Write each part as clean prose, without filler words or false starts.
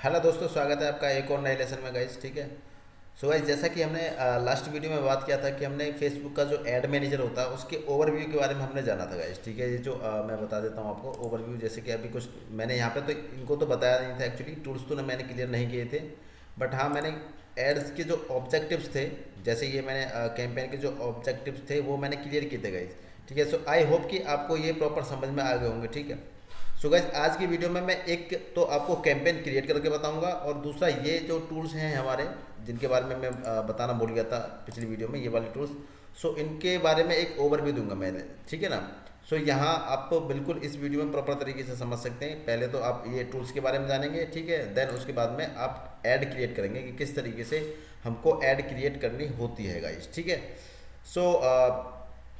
Hello दोस्तों, स्वागत है आपका एक और नए लेसन में गाइस। ठीक है। सो गाइस, जैसा कि हमने लास्ट वीडियो में बात किया था कि हमने फेसबुक का जो एड मैनेजर होता है उसके ओवरव्यू के बारे में हमने जाना था गाइस। ठीक है। ये जो मैं बता देता हूँ आपको ओवरव्यू। जैसे कि अभी कुछ मैंने यहाँ पे तो इनको तो बताया नहीं था एक्चुअली, टूल्स तो मैंने क्लियर नहीं किए थे। बट हाँ, मैंने एड्स के जो ऑब्जेक्टिव्स थे, जैसे ये मैंने कैंपेन के जो ऑब्जेक्टिव्स थे वो मैंने क्लियर किए थे गाइस। ठीक है। सो आई होप कि आपको ये प्रॉपर समझ में आ गए होंगे। ठीक है। सो गाइस, आज की वीडियो में मैं एक तो आपको कैंपेन क्रिएट करके बताऊंगा, और दूसरा ये जो टूल्स हैं हमारे जिनके बारे में मैं बताना भूल गया था पिछली वीडियो में, ये वाले टूल्स। सो इनके बारे में एक ओवरव्यू दूंगा मैंने। ठीक है ना। सो यहाँ आप बिल्कुल इस वीडियो में प्रॉपर तरीके से समझ सकते हैं। पहले तो आप ये टूल्स के बारे में जानेंगे। ठीक है। देन उसके बाद में आप ऐड क्रिएट करेंगे कि किस तरीके से हमको ऐड क्रिएट करनी होती है गाइज। ठीक है। सो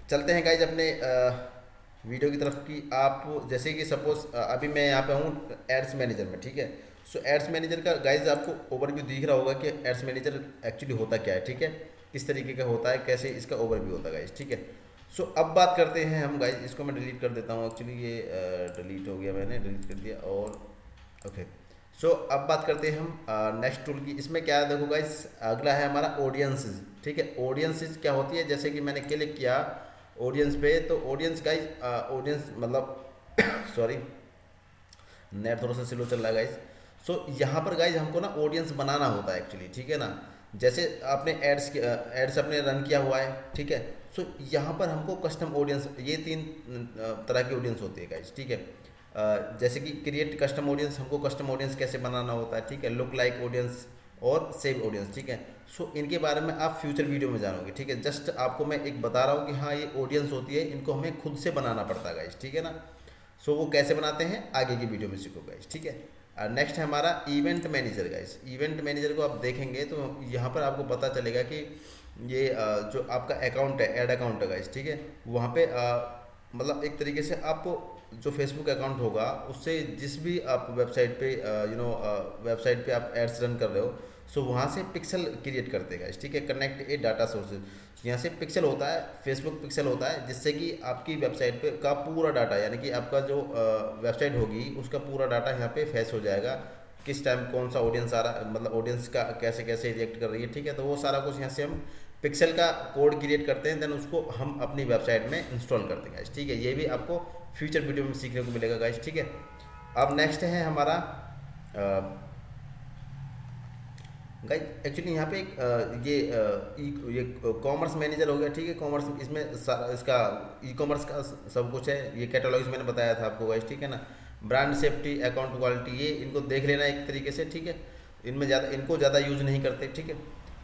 चलते हैं गाइज अपने वीडियो की तरफ। कि आप जैसे कि सपोज अभी मैं यहाँ पे हूँ एड्स मैनेजर में। ठीक है। सो एड्स मैनेजर का गाइज आपको ओवरव्यू दिख रहा होगा कि एड्स मैनेजर एक्चुअली होता क्या है। ठीक है। किस तरीके का होता है, कैसे इसका ओवरव्यू होता है गाइज। ठीक है। सो अब बात करते हैं हम गाइज। इसको मैं डिलीट कर देता हूँ, एक्चुअली ये डिलीट हो गया, मैंने डिलीट कर दिया। और ओके। सो अब बात करते हैं हम नेक्स्ट टूल की। इसमें क्या है देखो गाइज, अगला है हमारा ऑडियंसेस। ठीक है। ऑडियंसेस क्या होती है, जैसे कि मैंने क्लिक किया ऑडियंस पे, तो ऑडियंस गाइज ऑडियंस मतलब सॉरी, नेट थोड़ा सा स्लो चल रहा है गाइज। सो यहाँ पर गाइज हमको ना ऑडियंस बनाना होता है एक्चुअली। ठीक है ना। जैसे आपने एड्स अपने रन किया हुआ है। ठीक है। सो यहाँ पर हमको कस्टम ऑडियंस, ये तीन तरह की ऑडियंस होती है गाइज। ठीक है। जैसे कि क्रिएट कस्टम ऑडियंस, हमको कस्टम ऑडियंस कैसे बनाना होता है। ठीक है। लुक लाइक ऑडियंस और सेव ऑडियंस। ठीक है। सो इनके बारे में आप फ्यूचर वीडियो में जानोगे। ठीक है। जस्ट आपको मैं एक बता रहा हूँ कि हाँ ये ऑडियंस होती है, इनको हमें खुद से बनाना पड़ता है गाइज। ठीक है ना। सो वो कैसे बनाते हैं आगे की वीडियो में सीखो गाइज। ठीक है। नेक्स्ट है हमारा event manager guys. Event manager को आप देखेंगे तो यहाँ पर आपको पता चलेगा कि ये जो आपका अकाउंट है, एड अकाउंट है गाइज। ठीक है। वहाँ पे मतलब एक तरीके से आप जो फेसबुक अकाउंट होगा उससे जिस भी आप वेबसाइट पे वेबसाइट पे आप एड्स रन कर रहे हो, सो वहाँ से पिक्सल क्रिएट करते हैं। ठीक है। कनेक्ट ए डाटा सोर्सेज, यहाँ से पिक्सल होता है, फेसबुक पिक्सल होता है, जिससे कि आपकी वेबसाइट पे का पूरा डाटा, यानी कि आपका जो वेबसाइट होगी उसका पूरा डाटा यहाँ पे फैस हो जाएगा। किस टाइम कौन सा ऑडियंस आ रहा है, मतलब ऑडियंस का कैसे कैसे रिएक्ट कर रही है। ठीक है। तो वो सारा कुछ यहाँ से हम पिक्सल का कोड क्रिएट करते हैं, देन उसको हम अपनी वेबसाइट में इंस्टॉल करते हैं गाइस। ठीक है। ये भी आपको फ्यूचर वीडियो में सीखने को मिलेगा गाइस। ठीक है। अब नेक्स्ट है हमारा गाइस, एक्चुअली यहाँ पे एक ये कॉमर्स मैनेजर हो गया। ठीक है। कॉमर्स, इसमें सारा इसका ई कॉमर्स का सब कुछ है। ये कैटलॉग्स मैंने बताया था आपको गाइस। ठीक है ना। ब्रांड सेफ्टी, अकाउंट क्वालिटी, ये इनको देख लेना एक तरीके से। ठीक है। इनमें ज़्यादा, इनको ज़्यादा यूज नहीं करते। ठीक है।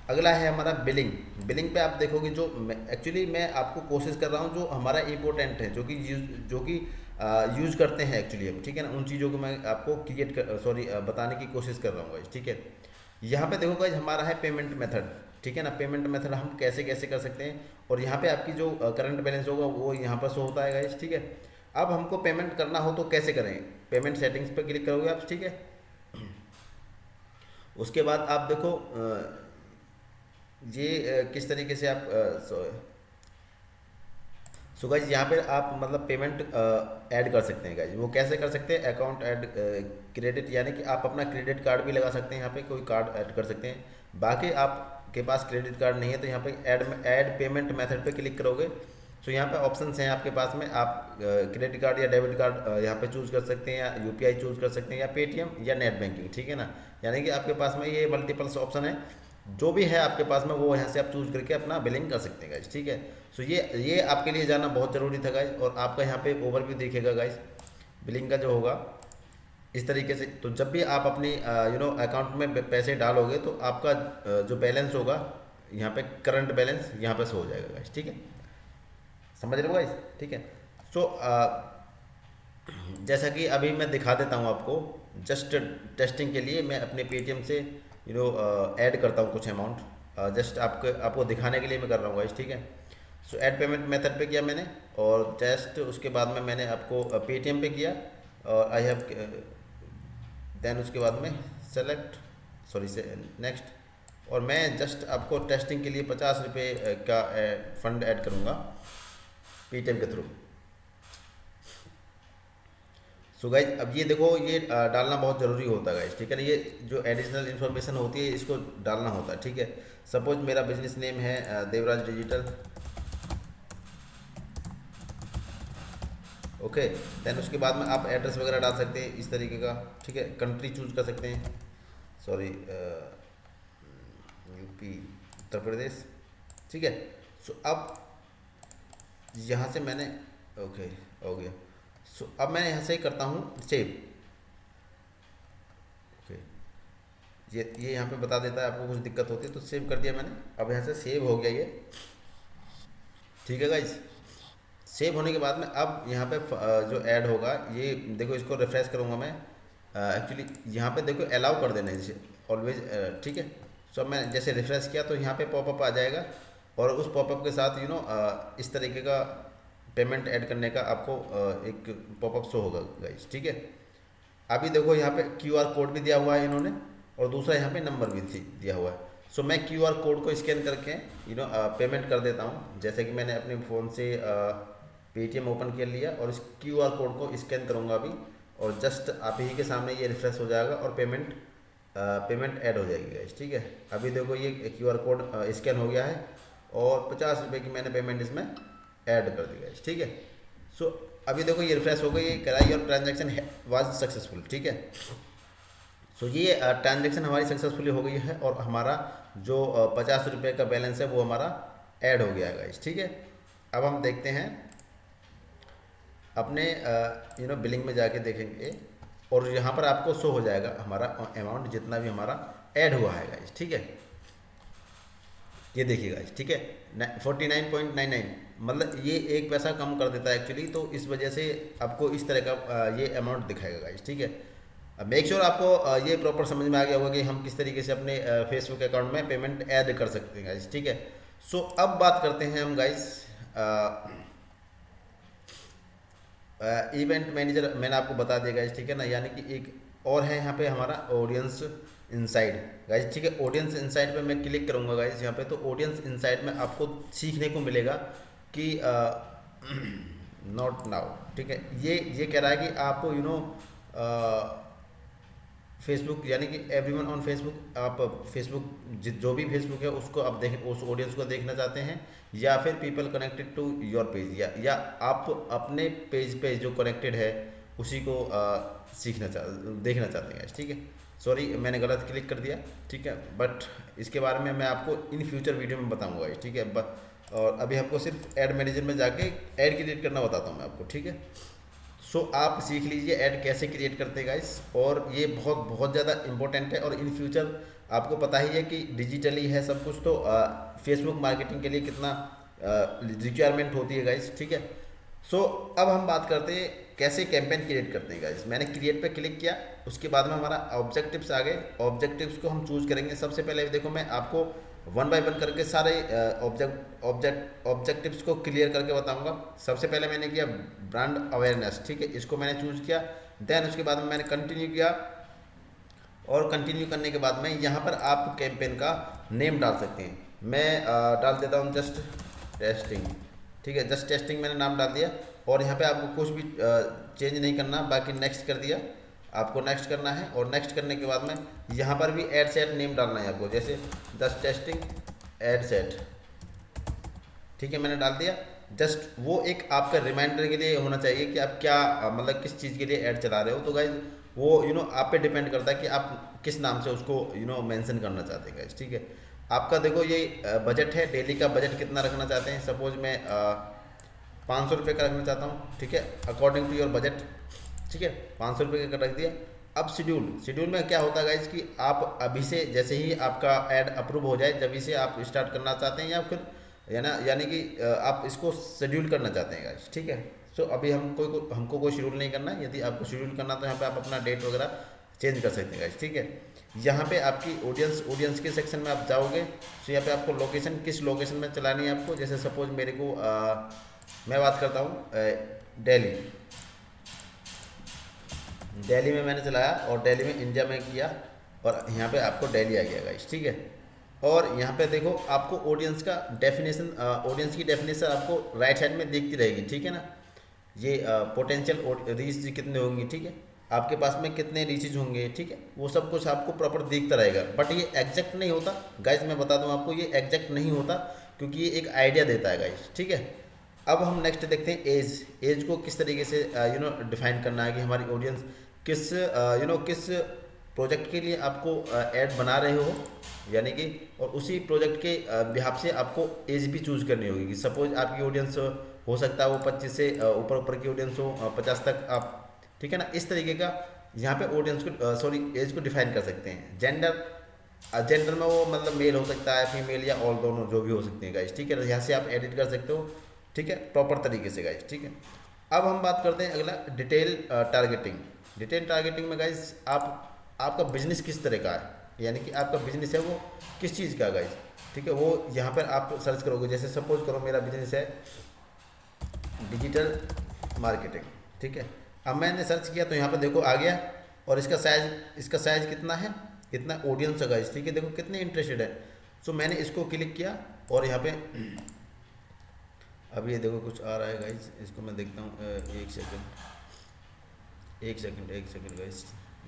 अगला है हमारा बिलिंग। बिलिंग पे आप देखोगे, जो एक्चुअली मैं आपको कोशिश कर रहा हूँ जो हमारा इंपॉर्टेंट है, जो कि यूज़ करते हैं एक्चुअली हम। ठीक है ना। उन चीज़ों को मैं आपको क्रिएट कर सॉरी बताने की कोशिश कर रहा हूँ गाइस। ठीक है। यहाँ पे देखो गाइस, हमारा है पेमेंट मेथड। ठीक है ना। पेमेंट मेथड हम कैसे कैसे कर सकते हैं, और यहाँ पे आपकी जो करंट बैलेंस होगा वो यहाँ पर शो होता है गाइस। ठीक है। अब हमको पेमेंट करना हो तो कैसे करें, पेमेंट सेटिंग्स पर क्लिक करोगे आप। ठीक है। उसके बाद आप देखो ये किस तरीके से आप सो गाइज यहाँ पे आप मतलब पेमेंट ऐड कर सकते हैं गाइज। वो कैसे कर सकते हैं, अकाउंट ऐड क्रेडिट, यानी कि आप अपना क्रेडिट कार्ड भी लगा सकते हैं, यहाँ पे कोई कार्ड ऐड कर सकते हैं। बाकी आपके पास क्रेडिट कार्ड नहीं है तो यहाँ पे ऐड पेमेंट मेथड पे क्लिक करोगे। सो यहाँ पे ऑप्शंस हैं आपके पास में, आप क्रेडिट कार्ड या डेबिट कार्ड यहाँ पे चूज कर सकते हैं, या यूपीआई चूज कर सकते हैं, या पेटीएम या नेट बैंकिंग। ठीक है ना। यानी कि आपके पास में ये मल्टीपल्स ऑप्शन है, जो भी है आपके पास में वो यहाँ से आप चूज करके अपना बिलिंग कर सकते हैं गाइज। ठीक है। सो ये आपके लिए जानना बहुत ज़रूरी था गाइज। और आपका यहाँ पे ओवरव्यू दिखेगा गाइज बिलिंग का जो होगा इस तरीके से। तो जब भी आप अपनी अकाउंट में पैसे डालोगे तो आपका जो बैलेंस होगा यहाँ पे, करंट बैलेंस यहाँ पे शो हो जाएगा गाइज। ठीक है। समझ रहे हो गाइज। ठीक है। सो जैसा कि अभी मैं दिखा देता हूँ आपको, जस्ट टेस्टिंग के लिए मैं अपने पेटीएम से ऐड करता हूँ कुछ अमाउंट, जस्ट आपको दिखाने के लिए मैं कर रहा हूँ गाइस। ठीक है। सो ऐड पेमेंट मेथड पे किया मैंने, और जस्ट उसके बाद में मैंने आपको पेटीएम पे किया, और आई हैव देन उसके बाद में सेलेक्ट सॉरी से नेक्स्ट, और मैं जस्ट आपको टेस्टिंग के लिए 50 रुपये का फंड ऐड करूँगा पेटीएम के थ्रू। सो गाइज अब ये देखो, ये डालना बहुत ज़रूरी होता है गाइज, ठीक है ना। ये जो एडिशनल इन्फॉर्मेशन होती है इसको डालना होता है, ठीक है। सपोज मेरा बिजनेस नेम है देवराज डिजिटल, ओके। देन उसके बाद में आप एड्रेस वगैरह डाल सकते हैं इस तरीके का, ठीक है। कंट्री चूज कर सकते हैं, सॉरी यूपी, उत्तर प्रदेश, ठीक है। सो अब यहाँ से मैंने, ओके हो गया। सो अब मैं यहाँ से करता हूँ सेव, ओके। ये यहाँ पे बता देता है आपको कुछ दिक्कत होती है तो सेव कर दिया मैंने। अब यहाँ से सेव हो गया ये, ठीक है गाइज। सेव होने के बाद में अब यहाँ पे जो ऐड होगा, ये देखो इसको रिफ्रेश करूँगा मैं। एक्चुअली यहाँ पे देखो अलाउ कर देना है जैसे ऑलवेज, ठीक है। सो मैं जैसे रिफ्रेश किया तो यहाँ पे पॉपअप आ जाएगा और उस पॉपअप के साथ इस तरीके का पेमेंट ऐड करने का आपको एक पॉपअप शो होगा गाइस, ठीक है। अभी देखो यहाँ पे क्यूआर कोड भी दिया हुआ है इन्होंने और दूसरा यहाँ पे नंबर भी दिया हुआ है। सो मैं क्यूआर कोड को स्कैन करके पेमेंट कर देता हूँ। जैसे कि मैंने अपने फ़ोन से पेटीएम ओपन कर लिया और इस क्यूआर कोड को स्कैन करूँगा अभी, और जस्ट आप ही के सामने ये रिफ्रेश हो जाएगा और पेमेंट ऐड हो जाएगी गाइस, ठीक है। अभी देखो ये क्यूआर कोड स्कैन हो गया है और 50 रुपये की मैंने पेमेंट इसमें ऐड कर दी गाइस, ठीक है। सो अभी देखो ये रिफ्रेश हो गई, ये कराई और ट्रांजैक्शन वाज सक्सेसफुल, ठीक है। सो ये ट्रांजैक्शन हमारी सक्सेसफुली हो गई है और हमारा जो 50 रुपये का बैलेंस है वो हमारा ऐड हो गया है गाइस, ठीक है। अब हम देखते हैं अपने बिलिंग में जाके देखेंगे और यहाँ पर आपको शो हो जाएगा हमारा अमाउंट जितना भी हमारा ऐड हुआ है गाइस, ठीक है। ये देखिए गाइस, ठीक है, 49.99, मतलब ये 1 पैसा कम कर देता है एक्चुअली, तो इस वजह से आपको इस तरह का ये अमाउंट दिखाएगा गाइस, ठीक है। अब मेक श्योर आपको ये प्रॉपर समझ में आ गया होगा कि हम किस तरीके से अपने फेसबुक अकाउंट में पेमेंट ऐड कर सकते हैं गाइस, ठीक है। सो अब बात करते हैं हम गाइस इवेंट मैनेजर, मैंने आपको बता दिया गाइस, ठीक है ना। यानी कि एक और है यहाँ पे हमारा ऑडियंस इनसाइड गाइस, ठीक है। ऑडियंस इनसाइड पे मैं क्लिक करूँगा गाइस यहाँ पे, तो ऑडियंस इनसाइड में आपको सीखने को मिलेगा कि नॉट नाउ, ठीक है। ये कह रहा है कि आपको फेसबुक यानी कि एवरीवन ऑन फेसबुक, आप फेसबुक जो भी फेसबुक है उसको आप देख, उस ऑडियंस को देखना चाहते हैं, या फिर people connected to your page, या आप अपने पेज पे जो कनेक्टेड है उसी को देखना चाहते हैं, ठीक है। सॉरी मैंने गलत क्लिक कर दिया, ठीक है। बट इसके बारे में मैं आपको इन फ्यूचर वीडियो में बताऊंगा, ठीक है। और अभी हमको सिर्फ ऐड मैनेजर में जाके ऐड क्रिएट करना बताता हूँ मैं आपको, ठीक है। सो आप सीख लीजिए ऐड कैसे क्रिएट करते हैं गाइस, और ये बहुत बहुत ज़्यादा इंपॉर्टेंट है। और इन फ्यूचर आपको पता ही है कि डिजिटली है सब कुछ, तो फेसबुक मार्केटिंग के लिए कितना रिक्वायरमेंट होती है गाइस, ठीक है। सो अब हम बात करते हैं कैसे कैंपेन क्रिएट करते हैं गाइस। मैंने क्रिएट पे क्लिक किया, उसके बाद में हमारा ऑब्जेक्टिव्स आ गए। ऑब्जेक्टिव्स को हम चूज करेंगे। सबसे पहले देखो मैं आपको 1 बाय 1 करके सारे ऑब्जेक्टिव्स को क्लियर करके बताऊंगा। सबसे पहले मैंने किया ब्रांड अवेयरनेस, ठीक है, इसको मैंने चूज किया। देन उसके बाद में मैंने कंटिन्यू किया, और कंटिन्यू करने के बाद में यहाँ पर आप कैंपेन का नेम डाल सकते हैं। मैं डाल देता हूँ जस्ट टेस्टिंग, ठीक है। जस्ट टेस्टिंग मैंने नाम डाल दिया, और यहाँ पे आपको कुछ भी चेंज नहीं करना, बाकी नेक्स्ट कर दिया। आपको नेक्स्ट करना है, और नेक्स्ट करने के बाद में यहाँ पर भी एड सेट नेम डालना है आपको, जैसे जस्ट टेस्टिंग एड सेट, ठीक है, मैंने डाल दिया। जस्ट वो एक आपका रिमाइंडर के लिए होना चाहिए कि आप क्या मतलब किस चीज़ के लिए ऐड चला रहे हो। तो गाइज वो आप पे डिपेंड करता है कि आप किस नाम से उसको मेंशन करना चाहते हैं गाइज, ठीक है। आपका देखो ये बजट है, डेली का बजट कितना रखना चाहते हैं। सपोज मैं 500 रुपये का रखना चाहता हूँ, ठीक है, अकॉर्डिंग टू योर बजट, ठीक है, 500 रुपये का रख दिया। अब शेड्यूल में क्या होता है गाइज कि आप अभी से, जैसे ही आपका ऐड अप्रूव हो जाए, जब से आप स्टार्ट करना चाहते हैं, या फिर यानी कि आप इसको शेड्यूल करना चाहते हैं गाइज, ठीक है। सो अभी हमको कोई शेड्यूल नहीं करना है। यदि आपको शेड्यूल करना तो यहाँ पे आप अपना डेट वगैरह चेंज कर सकते हैं गाइज, ठीक है। यहाँ पे आपकी ऑडियंस के सेक्शन में आप जाओगे, तो यहाँ पे आपको लोकेशन, किस लोकेशन में चलानी है आपको। जैसे सपोज मेरे को मैं बात करता हूँ दिल्ली में मैंने चलाया, और दिल्ली में इंडिया में किया, और यहाँ पे आपको दिल्ली आ गया गाइस, ठीक है। और यहाँ पे देखो आपको ऑडियंस की डेफिनेशन आपको राइट साइड में दिखती रहेगी, ठीक है ना। ये पोटेंशियल रीच कितने होंगी, ठीक है, आपके पास में कितने रीचेज होंगे, ठीक है, वो सब कुछ आपको प्रॉपर दिखता रहेगा। बट ये एग्जैक्ट नहीं होता गाइज, मैं बता दूं आपको, ये एग्जैक्ट नहीं होता, क्योंकि ये एक आइडिया देता है गाइज, ठीक है। अब हम नेक्स्ट देखते हैं एज। एज को किस तरीके से डिफाइन करना है कि हमारी ऑडियंस किस किस प्रोजेक्ट के लिए आपको ऐड बना रहे हो, यानी कि, और उसी प्रोजेक्ट के बिहाफ से आपको एज भी चूज करनी होगी। कि सपोज आपकी ऑडियंस हो सकता है वो 25 से ऊपर ऊपर की ऑडियंस हो, 50 तक आप, ठीक है ना, इस तरीके का यहाँ पे ऑडियंस को सॉरी एज को डिफाइन कर सकते हैं। जेंडर, जेंडर में वो मतलब मेल हो सकता है, फीमेल या ऑल, दोनों जो भी हो सकते हैं गाइज, ठीक है। यहाँ से आप एडिट कर सकते हो, ठीक है, प्रॉपर तरीके से गाइज, ठीक है। अब हम बात करते हैं अगला डिटेल टारगेटिंग। डिटेल टारगेटिंग में गाइज आपका बिजनेस किस तरह का है, यानी कि आपका बिजनेस है वो किस चीज़ का गाइज, ठीक है, वो यहाँ पर आप सर्च करोगे। जैसे सपोज करो मेरा बिजनेस है डिजिटल मार्केटिंग, ठीक है। अब मैंने सर्च किया तो यहाँ पे देखो आ गया, और इसका साइज कितना है, इतना ऑडियंस है गाइस, ठीक है, देखो कितने इंटरेस्टेड है। सो मैंने इसको क्लिक किया और यहाँ पे अब ये देखो कुछ आ रहा है गाइस, इसको मैं देखता हूँ। एक सेकंड गाइस,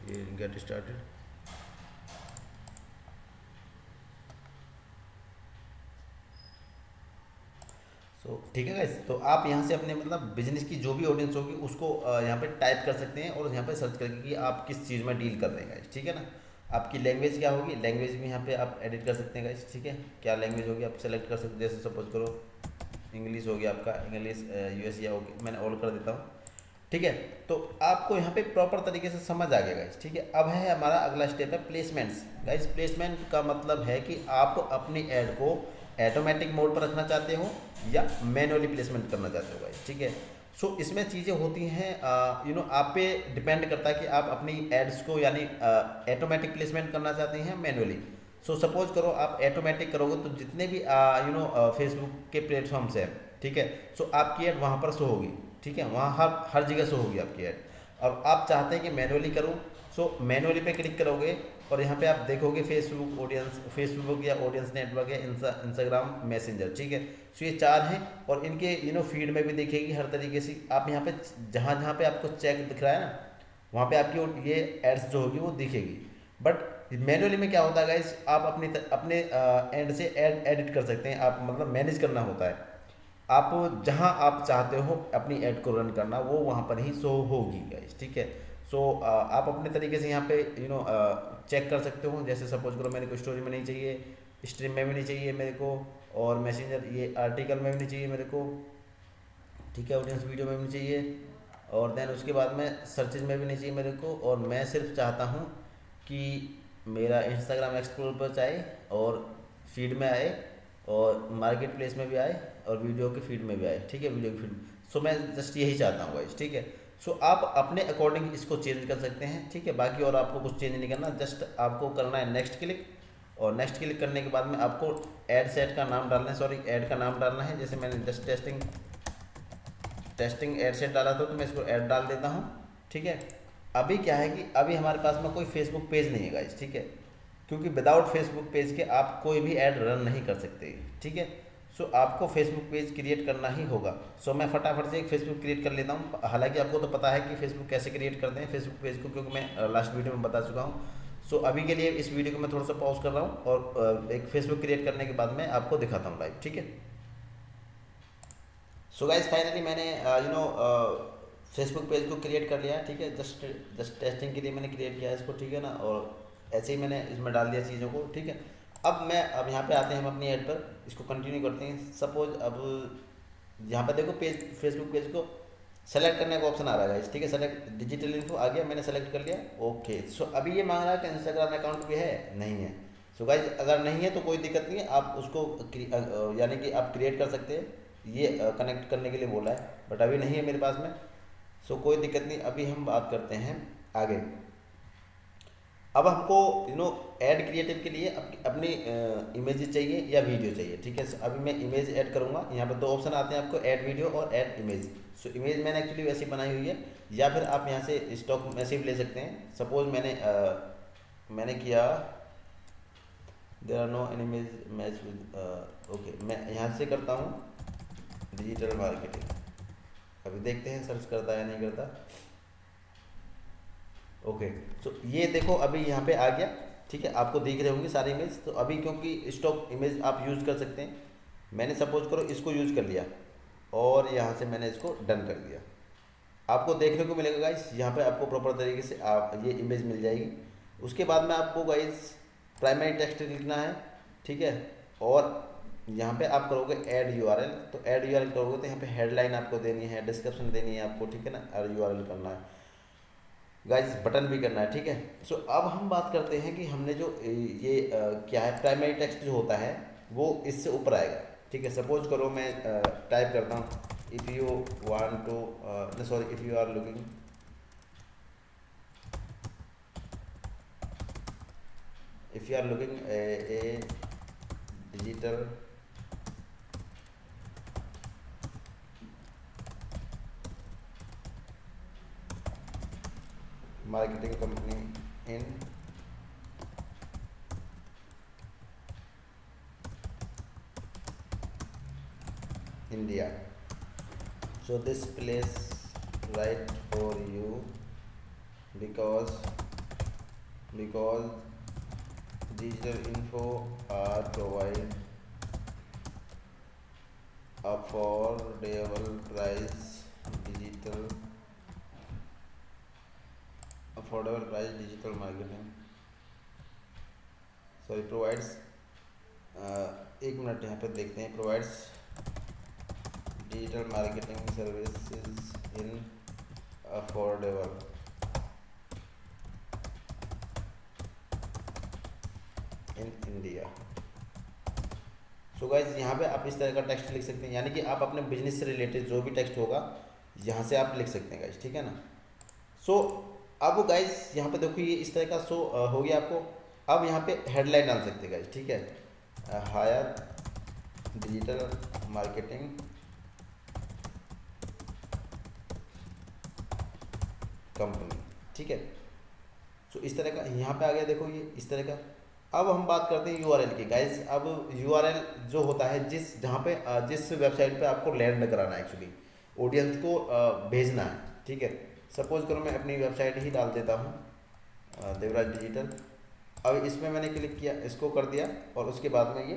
ये गेट स्टार्टेड। ठीक है गाइस, तो आप यहाँ से अपने मतलब बिजनेस की जो भी ऑडियंस होगी उसको यहाँ पे टाइप कर सकते हैं, और यहाँ पे सर्च करके कि आप किस चीज़ में डील कर रहे हैं गाइस, ठीक है ना। आपकी लैंग्वेज क्या होगी, लैंग्वेज भी यहाँ पे आप एडिट कर सकते हैं गाइस, ठीक है, क्या लैंग्वेज होगी आप सेलेक्ट कर सकते हैं। जैसे सपोज करो इंग्लिश हो गया आपका, इंग्लिश यूएस या ओके, मैंने ऑल कर देता हूँ, ठीक है। तो आपको यहाँ पे प्रॉपर तरीके से समझ आ गया गाइस, ठीक है। अब है हमारा अगला स्टेप है प्लेसमेंट्स। गाइस प्लेसमेंट का मतलब है कि आप अपनी ऐड को ऑटोमेटिक मोड पर रखना चाहते हो या मैनुअली प्लेसमेंट करना चाहते हो गाइस, ठीक है। सो इसमें चीज़ें होती हैं, आप पे डिपेंड करता है कि आप अपनी एड्स को यानी ऑटोमेटिक प्लेसमेंट करना चाहते हैं मैनुअली। सो सपोज करो आप ऑटोमेटिक करोगे तो जितने भी फेसबुक के प्लेटफॉर्म्स हैं, ठीक है, सो आपकी ऐड वहाँ पर शो होगी, ठीक है, वहाँ हर हर जगह शो होगी आपकी ऐड। और आप चाहते हैं कि मैनुअली करूँ, सो मैनुअली पे क्लिक करोगे और यहाँ पे आप देखोगे फेसबुक ऑडियंस, फेसबुक या ऑडियंस नेटवर्क या इंस्टाग्राम मैसेंजर, ठीक है। सो ये 4 हैं, और इनके फीड में भी दिखेगी हर तरीके से। आप यहाँ पे जहाँ जहाँ पे आपको चेक दिख रहा है ना, वहाँ पे आपकी ये एड्स जो होगी वो दिखेगी। बट मैनुअली में क्या होता है गाइस, आप अपने एंड से एडिट कर सकते हैं, आप मतलब मैनेज करना होता है। आप जहां आप चाहते हो अपनी ऐड को रन करना, वो वहां पर ही शो होगी गाइस, ठीक है। सो आप अपने तरीके से यहाँ पे चेक कर सकते हो। जैसे सपोज करो मेरे को स्टोरी में नहीं चाहिए, स्ट्रीम में भी नहीं चाहिए मेरे को, और मैसेंजर ये आर्टिकल में भी नहीं चाहिए मेरे को, ठीक है, ऑडियंस वीडियो में भी नहीं चाहिए, और देन उसके बाद में सर्चेज में भी नहीं चाहिए मेरे को। और मैं सिर्फ चाहता हूँ कि मेरा इंस्टाग्राम एक्सप्लोर पर आए और फीड में आए और मार्केट प्लेस में भी आए और वीडियो के फीड में भी आए, ठीक है, वीडियो की फीड। सो मैं जस्ट यही चाहता हूँ गाइस, ठीक है। सो आप अपने अकॉर्डिंग इसको चेंज कर सकते हैं, ठीक है। बाकी और आपको कुछ चेंज नहीं करना, जस्ट आपको करना है नेक्स्ट क्लिक, और नेक्स्ट क्लिक करने के बाद में आपको ऐड सेट का नाम डालना है, सॉरी ऐड का नाम डालना है। जैसे मैंने जस्ट टेस्टिंग ऐड सेट डाला था, तो मैं इसको ऐड डाल देता हूँ, ठीक है। अभी क्या है कि अभी हमारे पास में कोई फेसबुक पेज नहीं है गाइस, ठीक है, क्योंकि विदाउट फेसबुक पेज के आप कोई भी ऐड रन नहीं कर सकते, ठीक है। सो आपको फेसबुक पेज क्रिएट करना ही होगा। सो मैं फटाफट से एक फेसबुक क्रिएट कर लेता हूँ। हालांकि आपको तो पता है कि फेसबुक कैसे क्रिएट करते हैं फेसबुक पेज को, क्योंकि मैं लास्ट वीडियो में बता चुका हूँ। सो अभी के लिए इस वीडियो को मैं थोड़ा सा पॉज कर रहा हूँ, और एक फेसबुक क्रिएट करने के बाद मैं आपको दिखाता हूँ लाइव, ठीक है। सो गाइज फाइनली मैंने फेसबुक पेज को क्रिएट कर लिया है, ठीक है। जस्ट टेस्टिंग के लिए मैंने क्रिएट किया है इसको, ठीक है ना, और ऐसे ही मैंने इसमें डाल दिया चीज़ों को, ठीक है। अब यहाँ पे आते हैं हम अपनी ऐड पर, इसको कंटिन्यू करते हैं। सपोज अब यहाँ पे देखो पेज, फेसबुक पेज को सेलेक्ट करने का ऑप्शन आ रहा है, ठीक है, सेलेक्ट डिजिटल इन्फो आ गया, मैंने सेलेक्ट कर लिया, ओके। सो अभी ये मांग रहा है कि इंस्टाग्राम अकाउंट भी है, नहीं है। सो गाइज अगर नहीं है तो कोई दिक्कत नहीं है, आप उसको यानी कि आप क्रिएट कर सकते हैं, ये कनेक्ट करने के लिए बोला है, बट अभी नहीं है मेरे पास में। सो कोई दिक्कत नहीं। अभी हम बात करते हैं आगे। अब हमको ऐड क्रिएटिव के लिए अपनी इमेज चाहिए या वीडियो चाहिए, ठीक है। अभी मैं इमेज ऐड करूँगा। यहाँ पर 2 ऑप्शन आते हैं आपको, ऐड वीडियो और ऐड इमेज। सो इमेज मैंने एक्चुअली वैसी बनाई हुई है, या फिर आप यहाँ से स्टॉक में से भी ले सकते हैं। सपोज मैंने किया there are no image match with, okay, मैं यहाँ से करता हूँ डिजिटल मार्केटिंग, अभी देखते हैं सर्च करता है या नहीं करता। ओके, सो ये देखो अभी यहाँ पे आ गया, ठीक है, आपको दिख रहे होंगे सारे इमेज। तो अभी क्योंकि स्टॉक इमेज आप यूज़ कर सकते हैं, मैंने सपोज करो इसको यूज़ कर लिया और यहाँ से मैंने इसको डन कर दिया। आपको देखने को मिलेगा गाइस, यहाँ पे आपको प्रॉपर तरीके से आप ये इमेज मिल जाएगी। उसके बाद में आपको गाइस प्राइमरी टेक्स्ट लिखना है, ठीक है, और यहाँ पे आप करोगे ऐड यूआरएल। तो ऐड यूआरएल करोगे तो यहाँ पे हेडलाइन आपको देनी है, डिस्क्रिप्शन देनी है आपको, ठीक है ना, और यूआरएल करना है गाइस, बटन भी करना है, ठीक है। सो अब हम बात करते हैं कि हमने जो ये क्या है, प्राइमरी टेक्स्ट जो होता है वो इससे ऊपर आएगा, ठीक है। सपोज करो मैं टाइप करता हूँ if you want to sorry if you are looking if you are looking a digital marketing company in India, so this place right for you because digital info are provide affordable price digital marketing sorry provides एक minute यहाँ पे देखते हैं, provides digital marketing services in affordable in India. So guys यहाँ पे आप इस तरह का टेक्स्ट लिख सकते हैं, यानी कि आप अपने बिजनेस से रिलेटेड जो भी टेक्स्ट होगा यहाँ से आप लिख सकते हैं गाइज, ठीक है ना। सो अब गाइज यहाँ पे देखो ये इस तरह का शो हो गया आपको। अब यहाँ पे हेडलाइन डाल सकते हैं गाइज, ठीक है, हायर डिजिटल मार्केटिंग कंपनी, ठीक है। सो इस तरह का यहाँ पे आ गया, देखो ये इस तरह का। अब हम बात करते हैं यूआरएल की गाइज। अब यूआरएल जो होता है जहाँ पे जिस वेबसाइट पे आपको लैंड कराना है, एक्चुअली ऑडियंस को भेजना है, ठीक है। सपोज करो मैं अपनी वेबसाइट ही डाल देता हूँ, देवराज डिजिटल। अब इसमें मैंने क्लिक किया, इसको कर दिया और उसके बाद में ये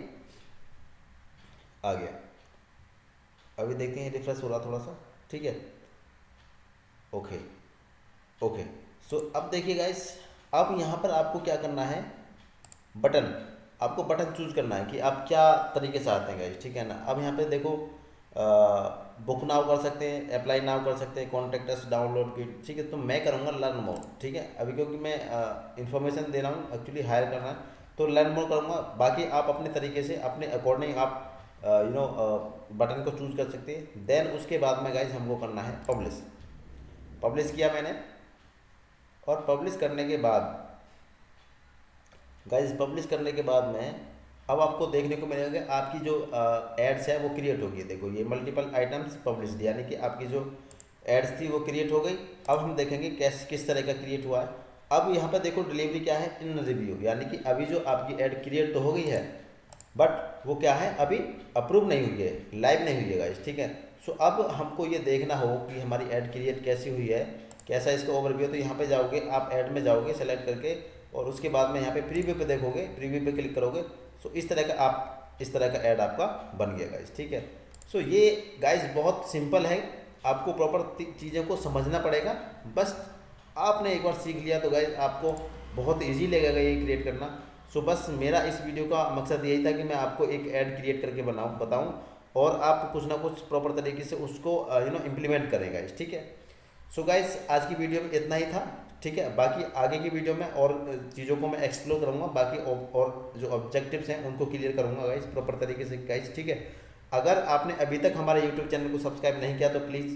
आ गया। अभी देखते हैं रिफ्रेश हो रहा थोड़ा सा, ठीक है। ओके ओके, सो अब देखिए गाइस, अब यहाँ पर आपको क्या करना है, बटन, आपको बटन चूज करना है कि आप क्या तरीके से आते हैं गाइस, ठीक है ना। अब यहाँ पे देखो बुक नाउ कर सकते हैं, अप्लाई नाउ कर सकते हैं, कॉन्टेक्ट अस, डाउनलोड की, ठीक है। तो मैं करूँगा लर्न मोर, ठीक है। अभी क्योंकि मैं इन्फॉर्मेशन दे रहा हूँ, एक्चुअली हायर करना है, तो लर्न मोर करूँगा। बाकी आप अपने तरीके से अपने अकॉर्डिंग आप बटन को चूज कर सकते हैं। देन उसके बाद में गाइज हमको करना है पब्लिश। पब्लिश किया मैंने, और पब्लिश करने के बाद गाइज, पब्लिश करने के बाद में अब आपको देखने को मिलेगा कि आपकी जो एड्स है वो क्रिएट होगी। देखो ये मल्टीपल आइटम्स पब्लिश्ड, यानी कि आपकी जो एड्स थी वो क्रिएट हो गई। अब हम देखेंगे किस तरह का क्रिएट हुआ है। अब यहाँ पर देखो डिलीवरी क्या है, इन रिव्यू, यानी कि अभी जो आपकी एड क्रिएट तो हो गई है बट वो क्या है, अभी अप्रूव नहीं हुई है, लाइव नहीं हुई है गाइज, ठीक है। सो अब हमको ये देखना हो कि हमारी एड क्रिएट कैसी हुई है, कैसा इसका ओवरव्यू है। तो यहाँ पे जाओगे आप, ऐड में जाओगे सेलेक्ट करके, और उसके बाद में यहाँ पे प्रीव्यू पे देखोगे, प्रीव्यू पे क्लिक करोगे। सो इस तरह का इस तरह का ऐड आपका बन गया गाइज, ठीक है। सो ये गाइज बहुत सिंपल है, आपको प्रॉपर चीज़ों को समझना पड़ेगा। बस आपने एक बार सीख लिया तो गाइज आपको बहुत ईजी लगेगा ये क्रिएट करना। सो बस मेरा इस वीडियो का मकसद यही था कि मैं आपको एक ऐड क्रिएट करके बताऊँ और आप कुछ ना कुछ प्रॉपर तरीके से उसको इम्प्लीमेंट करें गाइज, ठीक है। सो गाइज आज की वीडियो में इतना ही था, ठीक है। बाकी आगे की वीडियो में और चीज़ों को मैं एक्सप्लोर करूँगा, बाकी और जो ऑब्जेक्टिव्स हैं उनको क्लियर करूँगा गाइज प्रॉपर तरीके से गाइज, ठीक है। अगर आपने अभी तक हमारे यूट्यूब चैनल को सब्सक्राइब नहीं किया तो प्लीज़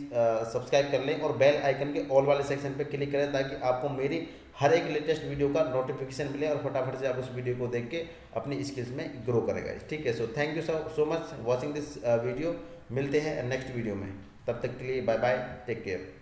सब्सक्राइब कर लें और बेल आइकन के ऑल वाले सेक्शन पे क्लिक करें, ताकि आपको मेरी हर एक लेटेस्ट वीडियो का नोटिफिकेशन मिले और फटाफट से आप उस वीडियो को देख के अपनी स्किल्स में ग्रो करेगा, ठीक है। So thank you so much watching this video. मिलते हैं नेक्स्ट वीडियो में, तब तक के लिए बाय बाय, टेक केयर।